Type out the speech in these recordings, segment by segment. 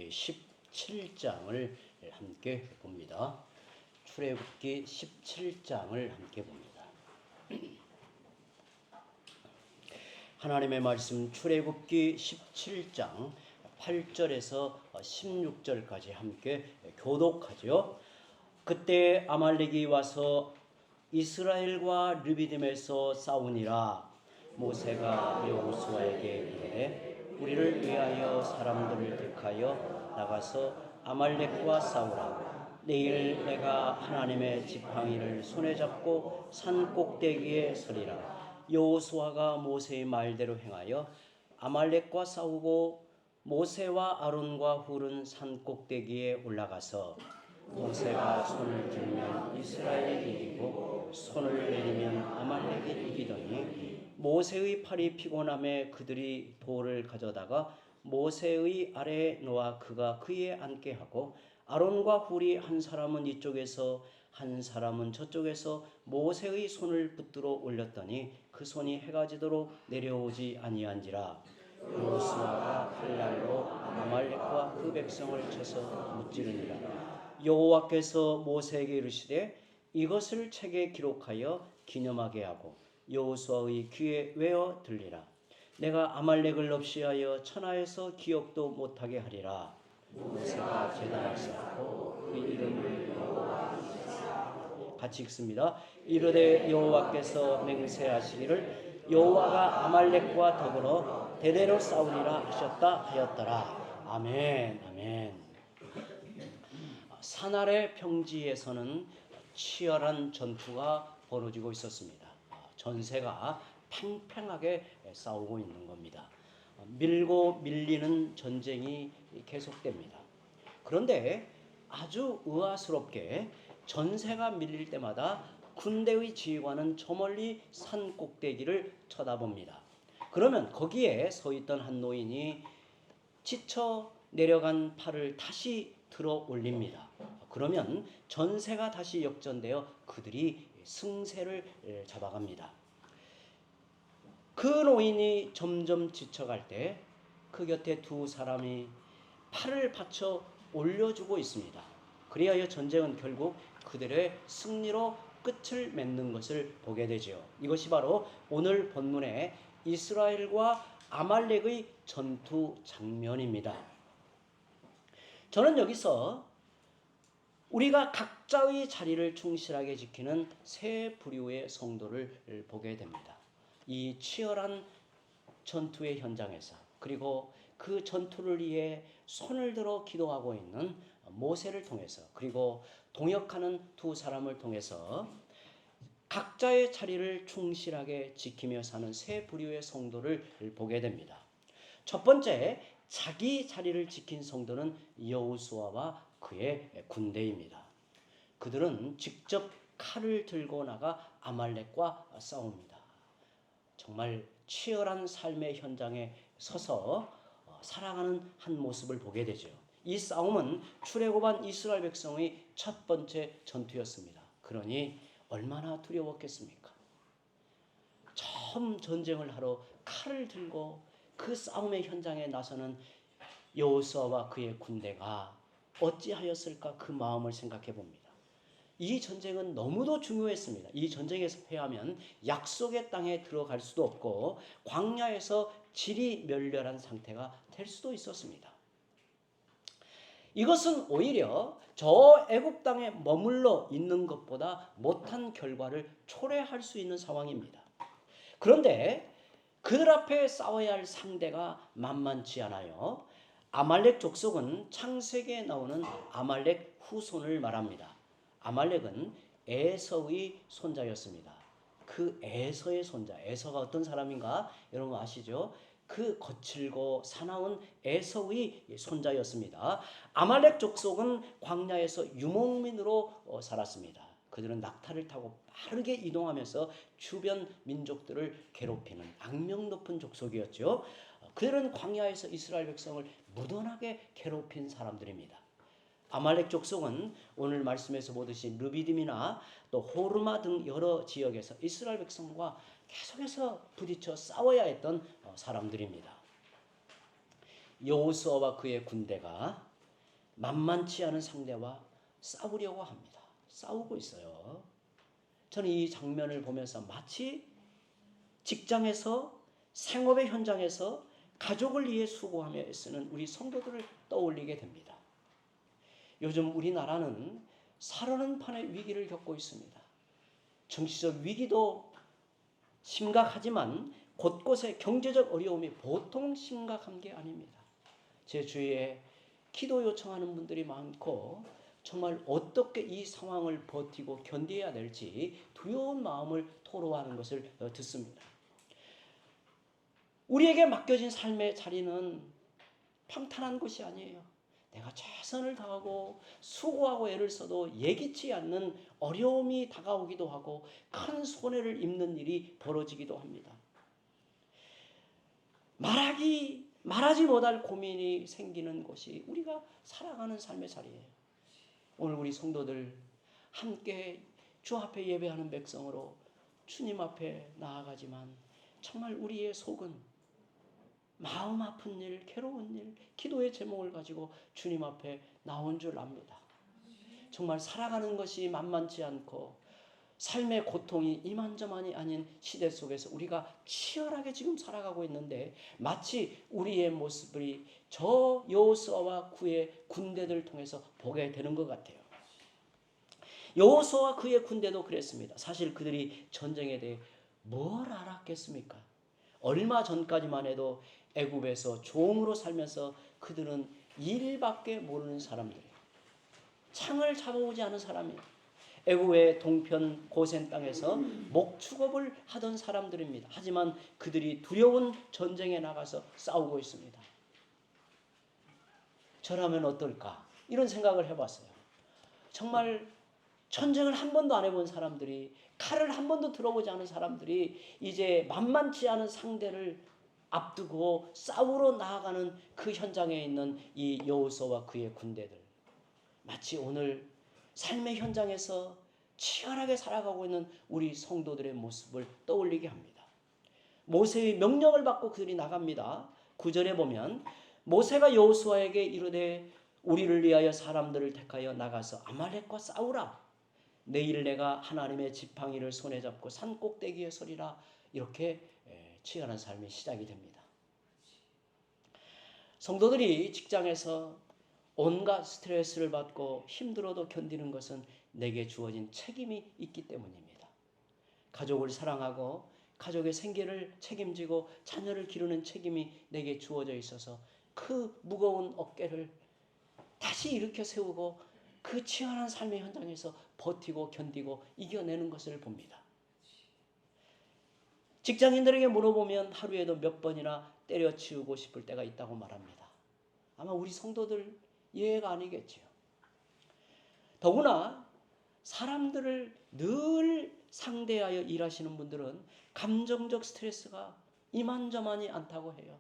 17장을 함께 봅니다. 출애굽기 17장을 함께 봅니다. 하나님의 말씀 출애굽기 17장 8절에서 16절까지 함께 교독하죠. 그때 아말렉이 와서 이스라엘과 르비딤에서 싸우니라. 모세가 여호수아에게 이르되 우리를 위하여 사람들을 택하여 나가서 아말렉과 싸우라. 내일 내가 하나님의 지팡이를 손에 잡고 산 꼭대기에 서리라. 여호수아가 모세의 말대로 행하여 아말렉과 싸우고 모세와 아론과 훌은 산 꼭대기에 올라가서 모세가 손을 들면 이스라엘이 이기고 손을 내리면 아말렉이 이기더니 모세의 팔이 피곤함에 그들이 돌을 가져다가 모세의 아래에 놓아 그가 그에 앉게 하고 아론과 훌이 한 사람은 이쪽에서 한 사람은 저쪽에서 모세의 손을 붙들어 올렸더니 그 손이 해가 지도록 내려오지 아니한지라. 여호수아가 칼날로 아말렉과 그 백성을 쳐서 무찌르니라. 여호와께서 모세에게 이르시되 이것을 책에 기록하여 기념하게 하고 여호수아의 귀에 외어 들리라. 내가 아말렉을 없이하여 천하에서 기억도 못하게 하리라. 모세가 제단을 쌓고 그 이름을 여호와 같이 읽습니다. 이르되 여호와께서 맹세하시기를 여호와가 아말렉과 더불어 대대로 싸우리라 하셨다 하였더라. 아멘. 아멘. 산 아래 평지에서는 치열한 전투가 벌어지고 있었습니다. 전세가 팽팽하게 싸우고 있는 겁니다. 밀고 밀리는 전쟁이 계속됩니다. 그런데 아주 의아스럽게 전세가 밀릴 때마다 군대의 지휘관은 저 멀리 산 꼭대기를 쳐다봅니다. 그러면 거기에 서 있던 한 노인이 지쳐 내려간 팔을 다시 들어 올립니다. 그러면 전세가 다시 역전되어 그들이 승세를 잡아갑니다. 그 노인이 점점 지쳐갈 때 그 곁에 두 사람이 팔을 받쳐 올려주고 있습니다. 그리하여 전쟁은 결국 그들의 승리로 끝을 맺는 것을 보게 되죠. 이것이 바로 오늘 본문의 이스라엘과 아말렉의 전투 장면입니다. 저는 여기서 우리가 각자의 자리를 충실하게 지키는 세 부류의 성도를 보게 됩니다. 이 치열한 전투의 현장에서 그리고 그 전투를 위해 손을 들어 기도하고 있는 모세를 통해서 그리고 동역하는 두 사람을 통해서 각자의 자리를 충실하게 지키며 사는 세 부류의 성도를 보게 됩니다. 첫 번째, 자기 자리를 지킨 성도는 여호수아와 그의 군대입니다. 그들은 직접 칼을 들고 나가 아말렉과 싸웁니다. 정말 치열한 삶의 현장에 서서 살아가는 한 모습을 보게 되죠. 이 싸움은 출애굽한 이스라엘 백성의 첫 번째 전투였습니다. 그러니 얼마나 두려웠겠습니까? 처음 전쟁을 하러 칼을 들고 그 싸움의 현장에 나서는 여호수아와 그의 군대가 어찌하였을까 그 마음을 생각해 봅니다. 이 전쟁은 너무도 중요했습니다. 이 전쟁에서 패하면 약속의 땅에 들어갈 수도 없고 광야에서 질이 멸렬한 상태가 될 수도 있었습니다. 이것은 오히려 저 애굽 땅에 머물러 있는 것보다 못한 결과를 초래할 수 있는 상황입니다. 그런데 그들 앞에 싸워야 할 상대가 만만치 않아요. 아말렉 족속은 창세기에 나오는 아말렉 후손을 말합니다. 아말렉은 에서의 손자였습니다. 그 에서의 손자, 에서가 어떤 사람인가 여러분 아시죠? 그 거칠고 사나운 에서의 손자였습니다. 아말렉 족속은 광야에서 유목민으로 살았습니다. 그들은 낙타를 타고 빠르게 이동하면서 주변 민족들을 괴롭히는 악명 높은 족속이었죠. 그들은 광야에서 이스라엘 백성을 무던하게 괴롭힌 사람들입니다. 아말렉 족속은 오늘 말씀에서 보듯이 르비딤이나 또 호르마 등 여러 지역에서 이스라엘 백성과 계속해서 부딪혀 싸워야 했던 사람들입니다. 여호수아와 그의 군대가 만만치 않은 상대와 싸우려고 합니다. 싸우고 있어요. 저는 이 장면을 보면서 마치 직장에서 생업의 현장에서 가족을 위해 수고하며 애쓰는 우리 성도들을 떠올리게 됩니다. 요즘 우리나라는 살아는 판의 위기를 겪고 있습니다. 정치적 위기도 심각하지만 곳곳에 경제적 어려움이 보통 심각한 게 아닙니다. 제 주위에 기도 요청하는 분들이 많고 정말 어떻게 이 상황을 버티고 견뎌야 될지 두려운 마음을 토로하는 것을 듣습니다. 우리에게 맡겨진 삶의 자리는 평탄한 것이 아니에요. 내가 최선을 다하고 수고하고 애를 써도 예기치 않는 어려움이 다가오기도 하고 큰 손해를 입는 일이 벌어지기도 합니다. 말하지 못할 고민이 생기는 것이 우리가 살아가는 삶의 자리예요. 오늘 우리 성도들 함께 주 앞에 예배하는 백성으로 주님 앞에 나아가지만 정말 우리의 속은 마음 아픈 일, 괴로운 일, 기도의 제목을 가지고 주님 앞에 나온 줄 압니다. 정말 살아가는 것이 만만치 않고 삶의 고통이 이만저만이 아닌 시대 속에서 우리가 치열하게 지금 살아가고 있는데 마치 우리의 모습이 저 여호수아와 그의 군대들을 통해서 보게 되는 것 같아요. 여호수아와 그의 군대도 그랬습니다. 사실 그들이 전쟁에 대해 뭘 알았겠습니까? 얼마 전까지만 해도 애굽에서 종으로 살면서 그들은 일밖에 모르는 사람들이에요. 창을 잡아오지 않은 사람이에요. 애굽의 동편 고센 땅에서 목축업을 하던 사람들입니다. 하지만 그들이 두려운 전쟁에 나가서 싸우고 있습니다. 저라면 어떨까? 이런 생각을 해봤어요. 정말 전쟁을 한 번도 안 해본 사람들이, 칼을 한 번도 들어보지 않은 사람들이 이제 만만치 않은 상대를 앞두고 싸우러 나아가는 그 현장에 있는 이 여호수아와 그의 군대들, 마치 오늘 삶의 현장에서 치열하게 살아가고 있는 우리 성도들의 모습을 떠올리게 합니다. 모세의 명령을 받고 그들이 나갑니다. 9절에 보면 모세가 여호수아에게 이르되 우리를 위하여 사람들을 택하여 나가서 아말렉과 싸우라. 내일 내가 하나님의 지팡이를 손에 잡고 산 꼭대기에 서리라. 이렇게 치열한 삶이 시작이 됩니다. 성도들이 직장에서 온갖 스트레스를 받고 힘들어도 견디는 것은 내게 주어진 책임이 있기 때문입니다. 가족을 사랑하고 가족의 생계를 책임지고 자녀를 기르는 책임이 내게 주어져 있어서 그 무거운 어깨를 다시 일으켜 세우고 그 치열한 삶의 현장에서 버티고 견디고 이겨내는 것을 봅니다. 직장인들에게 물어보면 하루에도 몇 번이나 때려치우고 싶을 때가 있다고 말합니다. 아마 우리 성도들 예외가 아니겠지요. 더구나 사람들을 늘 상대하여 일하시는 분들은 감정적 스트레스가 이만저만이 않다고 해요.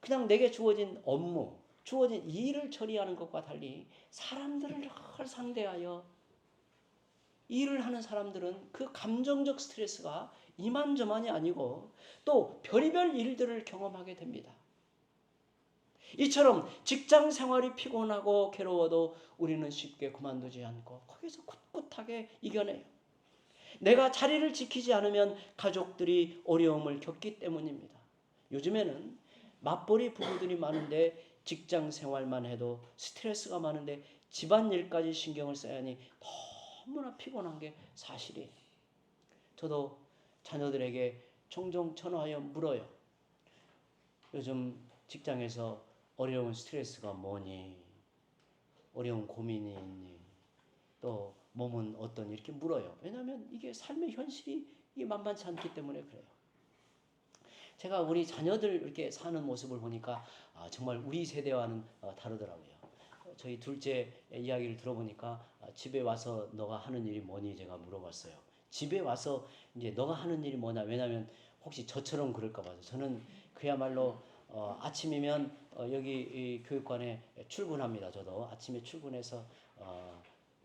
그냥 내게 주어진 업무, 주어진 일을 처리하는 것과 달리 사람들을 늘 상대하여 일을 하는 사람들은 그 감정적 스트레스가 이만저만이 아니고 또 별의별 일들을 경험하게 됩니다. 이처럼 직장 생활이 피곤하고 괴로워도 우리는 쉽게 그만두지 않고 거기서 꿋꿋하게 이겨내요. 내가 자리를 지키지 않으면 가족들이 어려움을 겪기 때문입니다. 요즘에는 맞벌이 부부들이 많은데 직장 생활만 해도 스트레스가 많은데 집안일까지 신경을 써야 하니 너무나 피곤한 게 사실이에요. 저도 자녀들에게 종종 전화하여 물어요. 요즘 직장에서 어려운 스트레스가 뭐니? 어려운 고민이 있니? 또 몸은 어떠니? 이렇게 물어요. 왜냐하면 이게 삶의 현실이 이게 만만치 않기 때문에 그래요. 제가 우리 자녀들 이렇게 사는 모습을 보니까 정말 우리 세대와는 다르더라고요. 저희 둘째 이야기를 들어보니까 집에 와서 너가 하는 일이 뭐니? 제가 물어봤어요. 집에 와서 이제 너가 하는 일이 뭐냐? 왜냐하면 혹시 저처럼 그럴까 봐서 저는 그야말로 아침이면 여기 이 교육관에 출근합니다. 저도 아침에 출근해서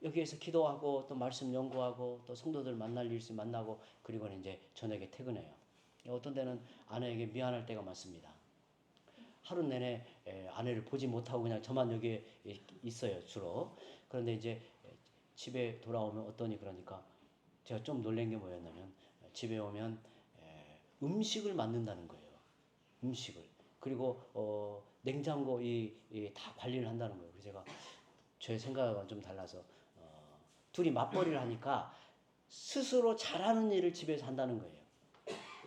여기에서 기도하고 또 말씀 연구하고 또 성도들 만날 일 있으면 만나고 그리고는 이제 저녁에 퇴근해요. 어떤 때는 아내에게 미안할 때가 많습니다. 하루 내내 아내를 보지 못하고 그냥 저만 여기에 있어요, 주로. 그런데 이제 집에 돌아오면 어떠니 그러니까 제가 좀 놀란 게 뭐였냐면 집에 오면 음식을 만든다는 거예요. 음식을. 그리고 냉장고 다 관리를 한다는 거예요. 그래서 제가 제 생각과 좀 달라서 둘이 맞벌이를 하니까 스스로 잘하는 일을 집에서 한다는 거예요.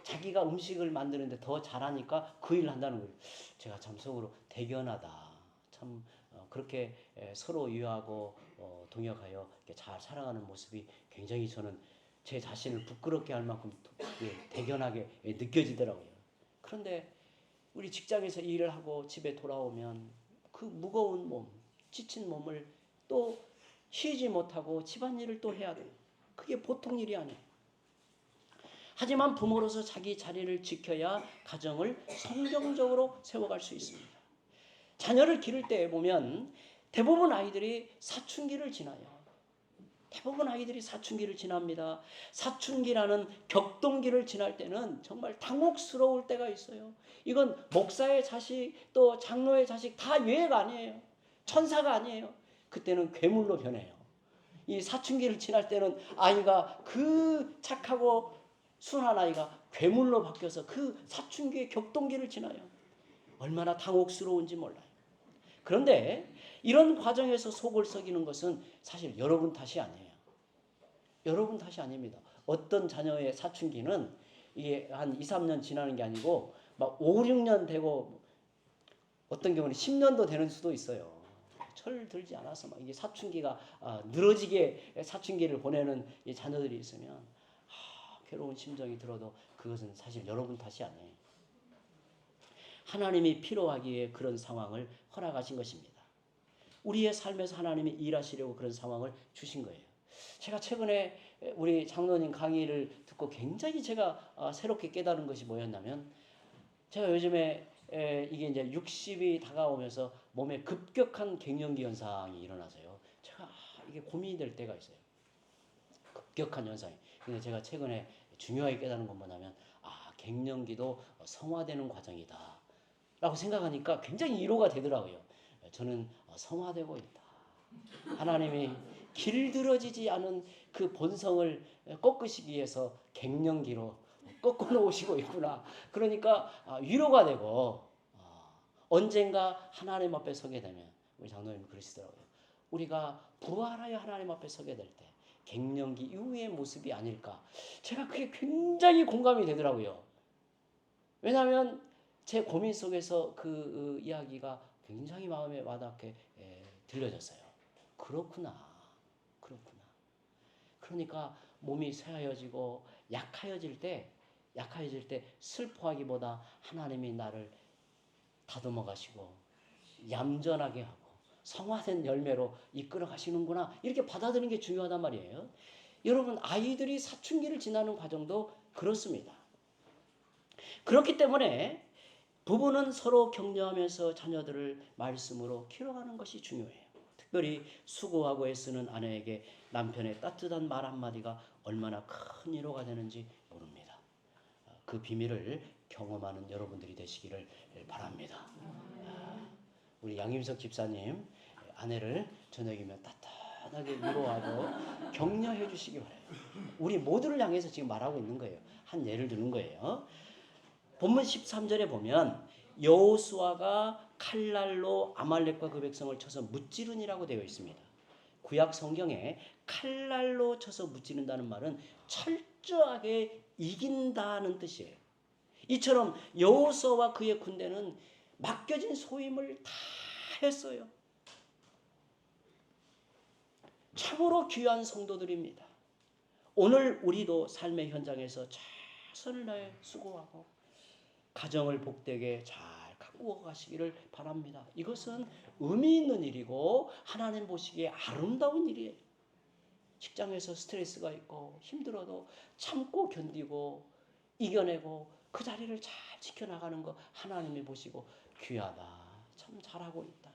자기가 음식을 만드는데 더 잘하니까 그 일을 한다는 거예요. 제가 참 속으로 대견하다. 참 그렇게 서로 이해하고 동역하여 잘 살아가는 모습이 굉장히 저는 제 자신을 부끄럽게 할 만큼 대견하게 느껴지더라고요. 그런데 우리 직장에서 일을 하고 집에 돌아오면 그 무거운 몸, 지친 몸을 또 쉬지 못하고 집안일을 또 해야 돼요. 그게 보통 일이 아니에요. 하지만 부모로서 자기 자리를 지켜야 가정을 성경적으로 세워갈 수 있습니다. 자녀를 기를 때 보면 대부분 아이들이 사춘기를 지나요. 대부분 아이들이 사춘기를 지납니다. 사춘기라는 격동기를 지날 때는 정말 당혹스러울 때가 있어요. 이건 목사의 자식 또 장로의 자식 다 예가 아니에요. 천사가 아니에요. 그때는 괴물로 변해요. 이 사춘기를 지날 때는 아이가 그 착하고 순한 아이가 괴물로 바뀌어서 그 사춘기의 격동기를 지나요. 얼마나 당혹스러운지 몰라요. 그런데 이런 과정에서 속을 썩이는 것은 사실 여러분 탓이 아니에요. 여러분 탓이 아닙니다. 어떤 자녀의 사춘기는 이게 한 2, 3년 지나는 게 아니고 막 5, 6년 되고 어떤 경우는 10년도 되는 수도 있어요. 철 들지 않아서 막 이게 사춘기가 늘어지게 사춘기를 보내는 이 자녀들이 있으면 괴로운 심정이 들어도 그것은 사실 여러분 탓이 아니에요. 하나님이 필요하기에 그런 상황을 허락하신 것입니다. 우리의 삶에서 하나님이 일하시려고 그런 상황을 주신 거예요. 제가 최근에 우리 장로님 강의를 듣고 굉장히 제가 새롭게 깨달은 것이 뭐였냐면 제가 요즘에 이게 이제 60이 다가오면서 몸에 급격한 갱년기 현상이 일어나서요. 제가 이게 고민이 될 때가 있어요. 급격한 현상이. 근데 제가 최근에 중요하게 깨달은 건 뭐냐면 갱년기도 성화되는 과정이다 라고 생각하니까 굉장히 위로가 되더라고요. 저는 성화되고 있다. 하나님이 길들어지지 않은 그 본성을 꺾으시기 위해서 갱년기로 꺾어 놓으시고 있구나. 그러니까 위로가 되고 언젠가 하나님 앞에 서게 되면 우리 장로님이 그러시더라고요. 우리가 부활하여 하나님 앞에 서게 될 때 갱년기 이후의 모습이 아닐까. 제가 그게 굉장히 공감이 되더라고요. 왜냐하면 제 고민 속에서 그 이야기가 굉장히 마음에 와닿게 들려졌어요. 그렇구나. 그렇구나. 그러니까 몸이 쇠하여지고 약하여질 때 슬퍼하기보다 하나님이 나를 다듬어 가시고 얌전하게 하고 성화된 열매로 이끌어 가시는구나. 이렇게 받아들이는 게 중요하단 말이에요. 여러분 아이들이 사춘기를 지나는 과정도 그렇습니다. 그렇기 때문에 부부는 서로 격려하면서 자녀들을 말씀으로 키워가는 것이 중요해요. 특별히 수고하고 애쓰는 아내에게 남편의 따뜻한 말 한마디가 얼마나 큰 위로가 되는지 모릅니다. 그 비밀을 경험하는 여러분들이 되시기를 바랍니다. 우리 양임석 집사님 아내를 저녁이면 따뜻하게 위로하고 격려해 주시기 바라요. 우리 모두를 향해서 지금 말하고 있는 거예요. 한 예를 드는 거예요. 본문 13절에 보면 여호수아가 칼날로 아말렉과 그 백성을 쳐서 무찌르니라고 되어 있습니다. 구약 성경에 칼날로 쳐서 무찌른다는 말은 철저하게 이긴다는 뜻이에요. 이처럼 여호수아와 그의 군대는 맡겨진 소임을 다 했어요. 참으로 귀한 성도들입니다. 오늘 우리도 삶의 현장에서 최선을 다해 수고하고 가정을 복되게 잘 가꾸어 가시기를 바랍니다. 이것은 의미 있는 일이고 하나님 보시기에 아름다운 일이에요. 직장에서 스트레스가 있고 힘들어도 참고 견디고 이겨내고 그 자리를 잘 지켜나가는 거 하나님이 보시고 귀하다. 참 잘하고 있다.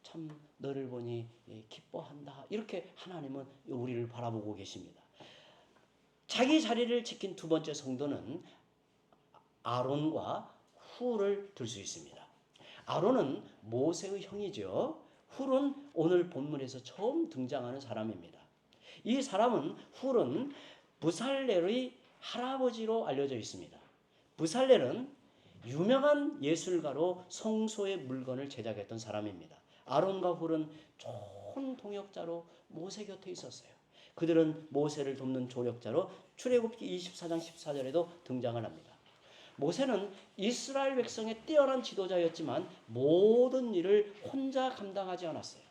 참 너를 보니 기뻐한다. 이렇게 하나님은 우리를 바라보고 계십니다. 자기 자리를 지킨 두 번째 성도는 아론과 훌을 들 수 있습니다. 아론은 모세의 형이죠. 훌은 오늘 본문에서 처음 등장하는 사람입니다. 이 사람은 훌은 부살렐의 할아버지로 알려져 있습니다. 부살렐은 유명한 예술가로 성소의 물건을 제작했던 사람입니다. 아론과 훌은 좋은 동역자로 모세 곁에 있었어요. 그들은 모세를 돕는 조력자로 출애굽기 24장 14절에도 등장을 합니다. 모세는 이스라엘 백성의 뛰어난 지도자였지만 모든 일을 혼자 감당하지 않았어요.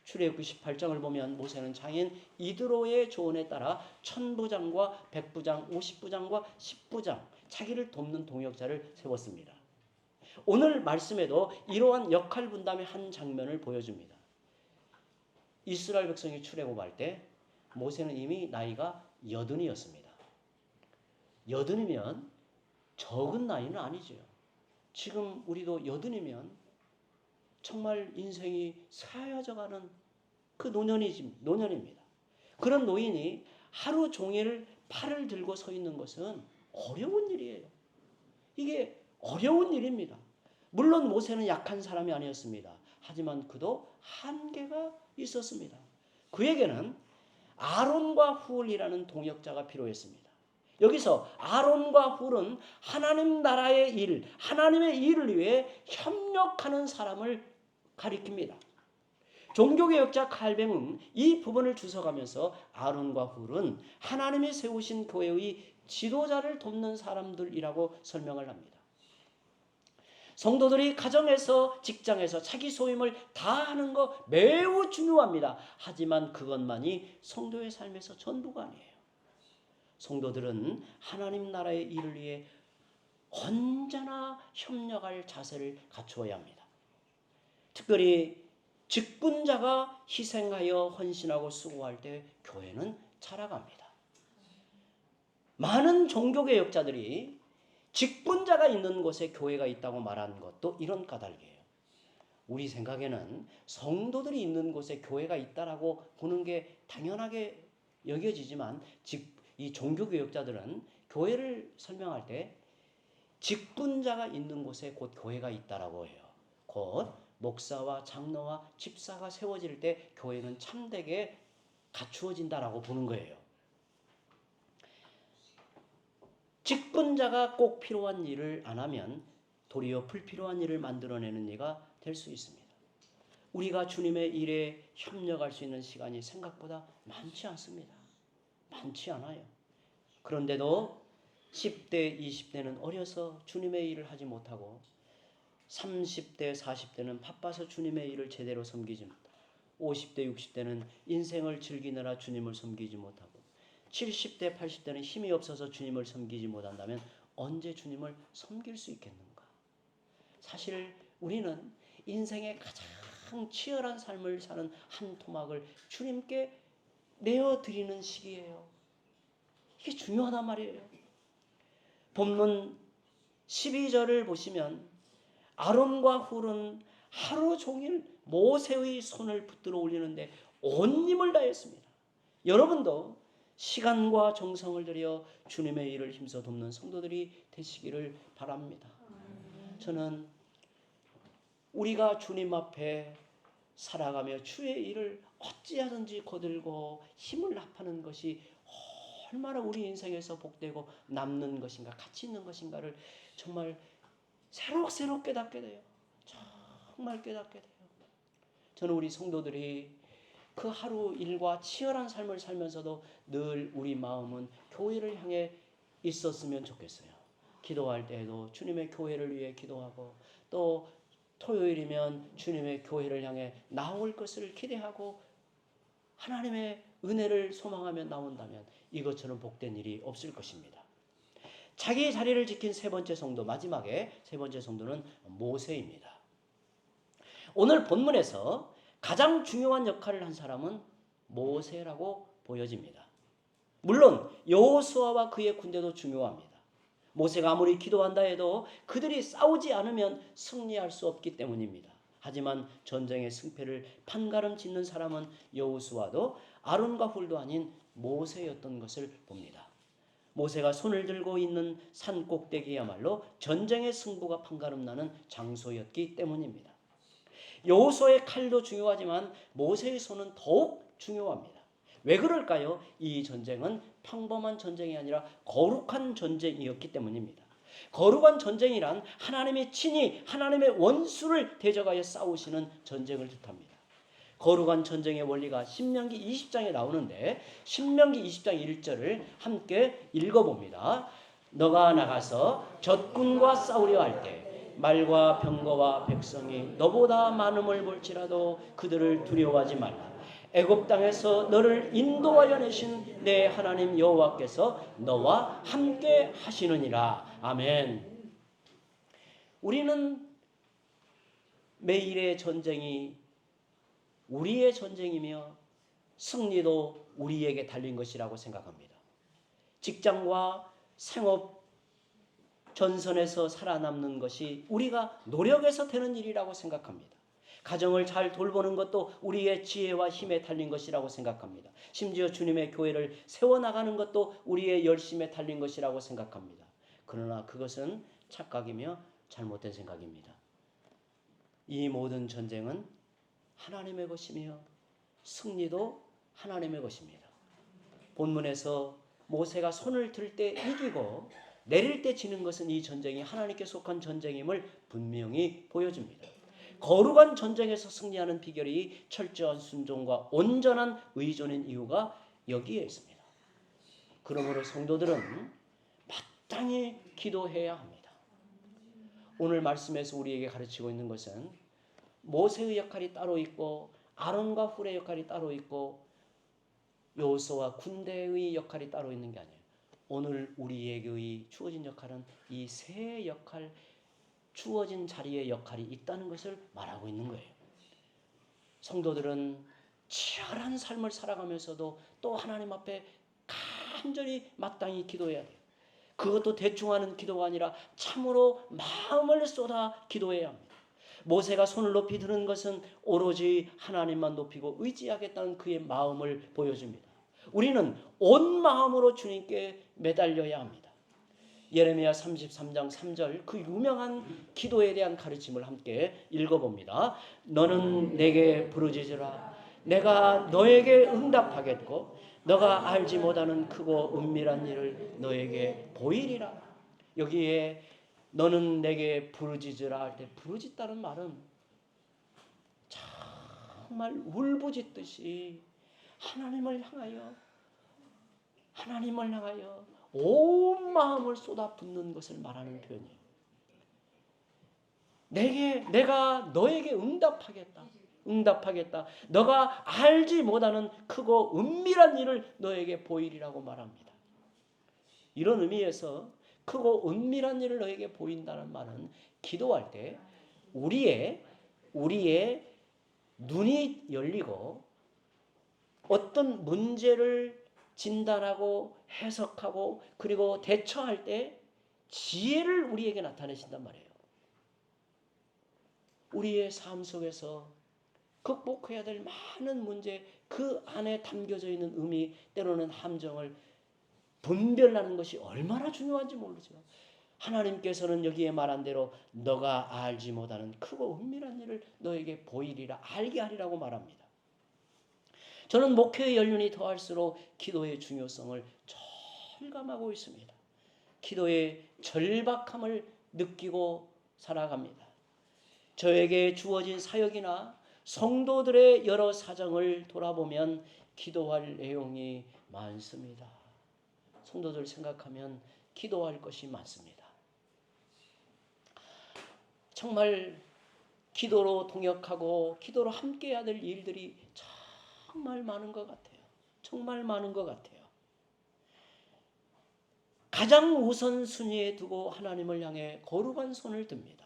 출애굽기 18장을 보면 모세는 장인 이드로의 조언에 따라 천부장과 백부장, 50부장과 10부장, 자기를 돕는 동역자를 세웠습니다. 오늘 말씀에도 이러한 역할 분담의 한 장면을 보여줍니다. 이스라엘 백성이 출애굽할 때 모세는 이미 나이가 80이었습니다. 80이면 적은 나이는 아니죠. 지금 우리도 80이면 정말 인생이 사라져가는 그 노년입니다. 그런 노인이 하루 종일 팔을 들고 서 있는 것은 어려운 일이에요. 이게 어려운 일입니다. 물론 모세는 약한 사람이 아니었습니다. 하지만 그도 한계가 있었습니다. 그에게는 아론과 훌이라는 동역자가 필요했습니다. 여기서 아론과 훌은 하나님 나라의 일, 하나님의 일을 위해 협력하는 사람을 가리킵니다. 종교개혁자 칼뱅은 이 부분을 주석하면서 아론과 훌은 하나님이 세우신 교회의 지도자를 돕는 사람들이라고 설명을 합니다. 성도들이 가정에서 직장에서 자기 소임을 다하는 거 매우 중요합니다. 하지만 그것만이 성도의 삶에서 전부가 아니에요. 성도들은 하나님 나라의 일을 위해 언제나 협력할 자세를 갖추어야 합니다. 특별히 직분자가 희생하여 헌신하고 수고할 때 교회는 자라갑니다. 많은 종교개혁자들이 직분자가 있는 곳에 교회가 있다고 말하는 것도 이런 까닭이에요. 우리 생각에는 성도들이 있는 곳에 교회가 있다라고 보는 게 당연하게 여겨지지만 이 종교개혁자들은 교회를 설명할 때 직분자가 있는 곳에 곧 교회가 있다라고 해요. 곧 목사와 장로와 집사가 세워질 때 교회는 참되게 갖추어진다라고 보는 거예요. 직분자가 꼭 필요한 일을 안 하면 도리어 불필요한 일을 만들어내는 이가 될 수 있습니다. 우리가 주님의 일에 협력할 수 있는 시간이 생각보다 많지 않습니다. 많지 않아요. 그런데도 10대, 20대는 어려서 주님의 일을 하지 못하고 30대, 40대는 바빠서 주님의 일을 제대로 섬기지 못하고 50대, 60대는 인생을 즐기느라 주님을 섬기지 못하고 70대, 80대는 힘이 없어서 주님을 섬기지 못한다면 언제 주님을 섬길 수 있겠는가? 사실 우리는 인생의 가장 치열한 삶을 사는 한 토막을 주님께 내어드리는 시기예요. 이게 중요하단 말이에요. 본문 12절을 보시면 아론과 훌은 하루 종일 모세의 손을 붙들어 올리는데 온 힘을 다했습니다. 여러분도 시간과 정성을 들여 주님의 일을 힘써 돕는 성도들이 되시기를 바랍니다. 저는 우리가 주님 앞에 살아가며 주의 일을 어찌하든지 거들고 힘을 합하는 것이 얼마나 우리 인생에서 복되고 남는 것인가, 가치 있는 것인가를 정말 새록새록 깨닫게 돼요. 정말 깨닫게 돼요. 저는 우리 성도들이 그 하루 일과 치열한 삶을 살면서도 늘 우리 마음은 교회를 향해 있었으면 좋겠어요. 기도할 때에도 주님의 교회를 위해 기도하고 또 토요일이면 주님의 교회를 향해 나올 것을 기대하고 하나님의 은혜를 소망하며 나온다면 이것처럼 복된 일이 없을 것입니다. 자기의 자리를 지킨 세 번째 성도, 마지막에 세 번째 성도는 모세입니다. 오늘 본문에서 가장 중요한 역할을 한 사람은 모세라고 보여집니다. 물론 여호수아와 그의 군대도 중요합니다. 모세가 아무리 기도한다 해도 그들이 싸우지 않으면 승리할 수 없기 때문입니다. 하지만 전쟁의 승패를 판가름 짓는 사람은 여호수아도 아론과 훌도 아닌 모세였던 것을 봅니다. 모세가 손을 들고 있는 산 꼭대기야말로 전쟁의 승부가 판가름 나는 장소였기 때문입니다. 여호수아의 칼도 중요하지만 모세의 손은 더욱 중요합니다. 왜 그럴까요? 이 전쟁은 평범한 전쟁이 아니라 거룩한 전쟁이었기 때문입니다. 거룩한 전쟁이란 하나님의 친히 하나님의 원수를 대적하여 싸우시는 전쟁을 뜻합니다. 거룩한 전쟁의 원리가 신명기 20장에 나오는데 신명기 20장 1절을 함께 읽어봅니다. 너가 나가서 적군과 싸우려 할 때 말과 병거와 백성이 너보다 많음을 볼지라도 그들을 두려워하지 말라. 애굽 땅에서 너를 인도하여 내신 내 하나님 여호와께서 너와 함께 하시느니라. 아멘. 우리는 매일의 전쟁이 우리의 전쟁이며 승리도 우리에게 달린 것이라고 생각합니다. 직장과 생업 전선에서 살아남는 것이 우리가 노력해서 되는 일이라고 생각합니다. 가정을 잘 돌보는 것도 우리의 지혜와 힘에 달린 것이라고 생각합니다. 심지어 주님의 교회를 세워나가는 것도 우리의 열심에 달린 것이라고 생각합니다. 그러나 그것은 착각이며 잘못된 생각입니다. 이 모든 전쟁은 하나님의 것이며 승리도 하나님의 것입니다. 본문에서 모세가 손을 들 때 이기고 내릴 때 지는 것은 이 전쟁이 하나님께 속한 전쟁임을 분명히 보여줍니다. 거룩한 전쟁에서 승리하는 비결이 철저한 순종과 온전한 의존인 이유가 여기에 있습니다. 그러므로 성도들은 마땅히 기도해야 합니다. 오늘 말씀에서 우리에게 가르치고 있는 것은 모세의 역할이 따로 있고 아론과 훌의 역할이 따로 있고 여호수아와 군대의 역할이 따로 있는 게 아니에요. 오늘 우리에게 주어진 역할은 이 세 역할, 주어진 자리의 역할이 있다는 것을 말하고 있는 거예요. 성도들은 치열한 삶을 살아가면서도 또 하나님 앞에 간절히 마땅히 기도해야 돼요. 그것도 대충 하는 기도가 아니라 참으로 마음을 쏟아 기도해야 합니다. 모세가 손을 높이 드는 것은 오로지 하나님만 높이고 의지하겠다는 그의 마음을 보여줍니다. 우리는 온 마음으로 주님께 매달려야 합니다. 예레미야 33장 3절 그 유명한 기도에 대한 가르침을 함께 읽어봅니다. 너는 내게 부르짖으라. 내가 너에게 응답하겠고 너가 알지 못하는 크고 은밀한 일을 너에게 보이리라. 여기에 너는 내게 부르짖으라 할 때 부르짖다는 말은 정말 울부짖듯이 하나님을 향하여 온 마음을 쏟아붓는 것을 말하는 표현이에요. 내가 너에게 응답하겠다. 너가 알지 못하는 크고 은밀한 일을 너에게 보이리라고 말합니다. 이런 의미에서 크고 은밀한 일을 너에게 보인다는 말은 기도할 때 우리의 눈이 열리고 어떤 문제를 진단하고 해석하고 그리고 대처할 때 지혜를 우리에게 나타내신단 말이에요. 우리의 삶 속에서 극복해야 될 많은 문제, 그 안에 담겨져 있는 의미, 때로는 함정을 분별하는 것이 얼마나 중요한지 모르죠. 하나님께서는 여기에 말한 대로 너가 알지 못하는 크고 은밀한 일을 너에게 보이리라, 알게 하리라고 말합니다. 저는 목회의 연륜이 더할수록 기도의 중요성을 절감하고 있습니다. 기도의 절박함을 느끼고 살아갑니다. 저에게 주어진 사역이나 성도들의 여러 사정을 돌아보면 기도할 내용이 많습니다. 성도들 생각하면 기도할 것이 많습니다. 정말 기도로 동역하고 기도로 함께해야 될 일들이 정말 많은 것 같아요. 가장 우선순위에 두고 하나님을 향해 거룩한 손을 듭니다.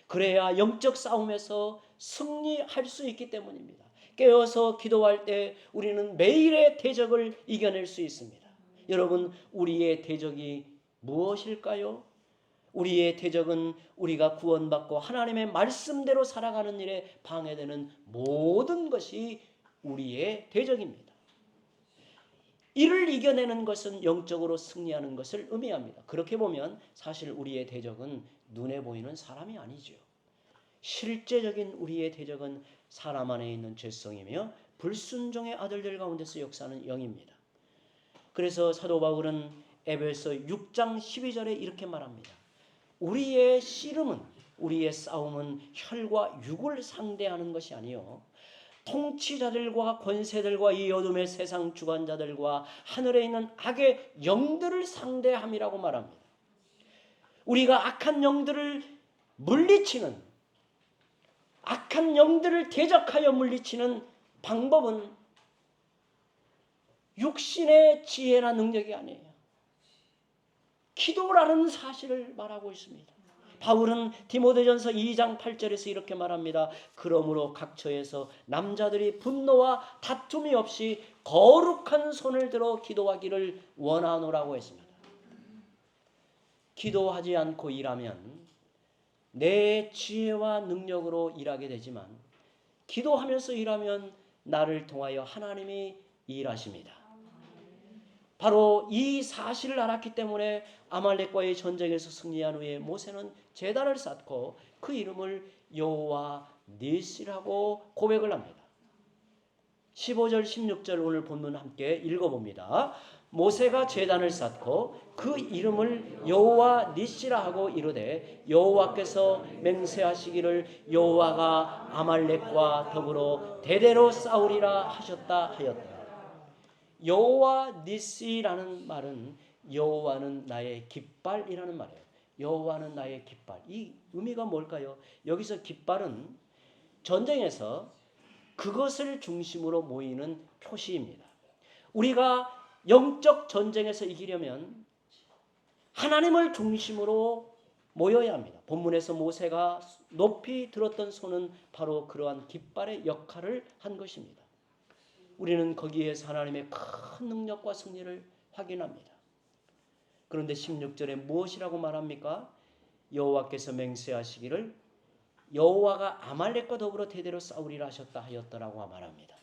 그래야 영적 싸움에서 승리할 수 있기 때문입니다. 깨어서 기도할 때 우리는 매일의 대적을 이겨낼 수 있습니다. 여러분, 우리의 대적이 무엇일까요? 우리의 대적은 우리가 구원받고 하나님의 말씀대로 살아가는 일에 방해되는 모든 것이 우리의 대적입니다. 이를 이겨내는 것은 영적으로 승리하는 것을 의미합니다. 그렇게 보면 사실 우리의 대적은 눈에 보이는 사람이 아니죠. 실제적인 우리의 대적은 사람 안에 있는 죄성이며 불순종의 아들들 가운데서 역사하는 영입니다. 그래서 사도 바울은 에베소 6장 12절에 이렇게 말합니다. 우리의 씨름은, 우리의 싸움은 혈과 육을 상대하는 것이 아니요 통치자들과 권세들과 이 어둠의 세상 주관자들과 하늘에 있는 악의 영들을 상대함이라고 말합니다. 우리가 악한 영들을 물리치는, 악한 영들을 대적하여 물리치는 방법은 육신의 지혜나 능력이 아니에요. 기도라는 사실을 말하고 있습니다. 바울은 디모데전서 2장 8절에서 이렇게 말합니다. 그러므로 각 처에서 남자들이 분노와 다툼이 없이 거룩한 손을 들어 기도하기를 원하노라고 했습니다. 기도하지 않고 일하면 내 지혜와 능력으로 일하게 되지만 기도하면서 일하면 나를 통하여 하나님이 일하십니다. 바로 이 사실을 알았기 때문에 아말렉과의 전쟁에서 승리한 후에 모세는 제단을 쌓고 그 이름을 여호와 니시라고 고백을 합니다. 15절 16절 오늘 본문 함께 읽어봅니다. 모세가 제단을 쌓고 그 이름을 여호와 니시라 하고 이르되 여호와께서 맹세하시기를 여호와가 아말렉과 더불어 대대로 싸우리라 하셨다 하였다. 여호와 니시라는 말은 여호와는 나의 깃발이라는 말이에요. 여호와는 나의 깃발. 이 의미가 뭘까요? 여기서 깃발은 전쟁에서 그것을 중심으로 모이는 표시입니다. 우리가 영적 전쟁에서 이기려면 하나님을 중심으로 모여야 합니다. 본문에서 모세가 높이 들었던 손은 바로 그러한 깃발의 역할을 한 것입니다. 우리는 거기에서 하나님의 큰 능력과 승리를 확인합니다. 그런데 16절에 무엇이라고 말합니까? 여호와께서 맹세하시기를 여호와가 아말렉과 더불어 대대로 싸우리라 하셨다 하였더라고 말합니다.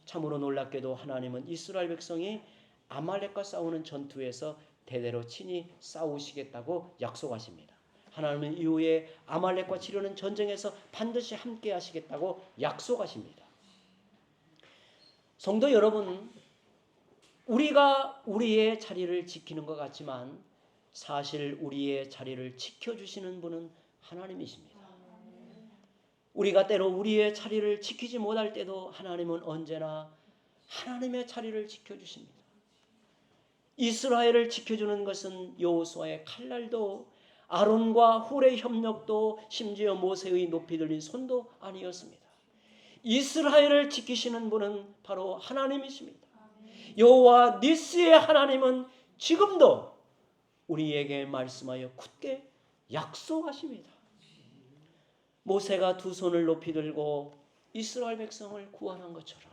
참으로 놀랍게도 하나님은 이스라엘 백성이 아말렉과 싸우는 전투에서 대대로 친히 싸우시겠다고 약속하십니다. 하나님은 이후에 아말렉과 치르는 전쟁에서 반드시 함께 하시겠다고 약속하십니다. 성도 여러분, 우리가 우리의 자리를 지키는 것 같지만 사실 우리의 자리를 지켜주시는 분은 하나님이십니다. 우리가 때로 우리의 자리를 지키지 못할 때도 하나님은 언제나 하나님의 자리를 지켜주십니다. 이스라엘을 지켜주는 것은 여호수아의 칼날도 아론과 훌의 협력도 심지어 모세의 높이 들린 손도 아니었습니다. 이스라엘을 지키시는 분은 바로 하나님이십니다. 여호와 니스의 하나님은 지금도 우리에게 말씀하여 굳게 약속하십니다. 모세가 두 손을 높이 들고 이스라엘 백성을 구원한 것처럼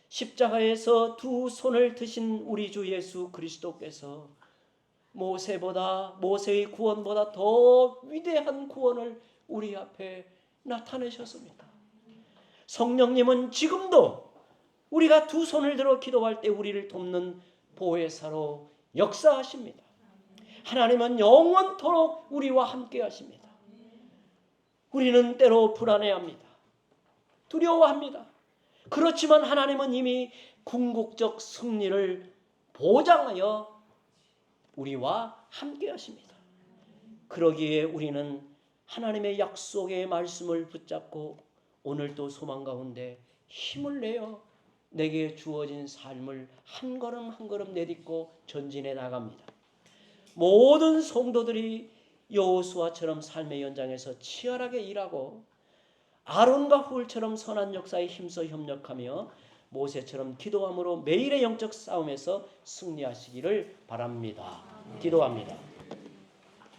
십자가에서 두 손을 드신 우리 주 예수 그리스도께서 모세의 구원보다 더 위대한 구원을 우리 앞에 나타내셨습니다. 성령님은 지금도 우리가 두 손을 들어 기도할 때 우리를 돕는 보혜사로 역사하십니다. 하나님은 영원토록 우리와 함께 하십니다. 우리는 때로 불안해합니다. 두려워합니다. 그렇지만 하나님은 이미 궁극적 승리를 보장하여 우리와 함께 하십니다. 그러기에 우리는 하나님의 약속의 말씀을 붙잡고 오늘도 소망 가운데 힘을 내어 내게 주어진 삶을 한 걸음 한 걸음 내딛고 전진해 나갑니다. 모든 성도들이 여호수아처럼 삶의 현장에서 치열하게 일하고 아론과 훌처럼 선한 역사에 힘써 협력하며 모세처럼 기도함으로 매일의 영적 싸움에서 승리하시기를 바랍니다. 기도합니다.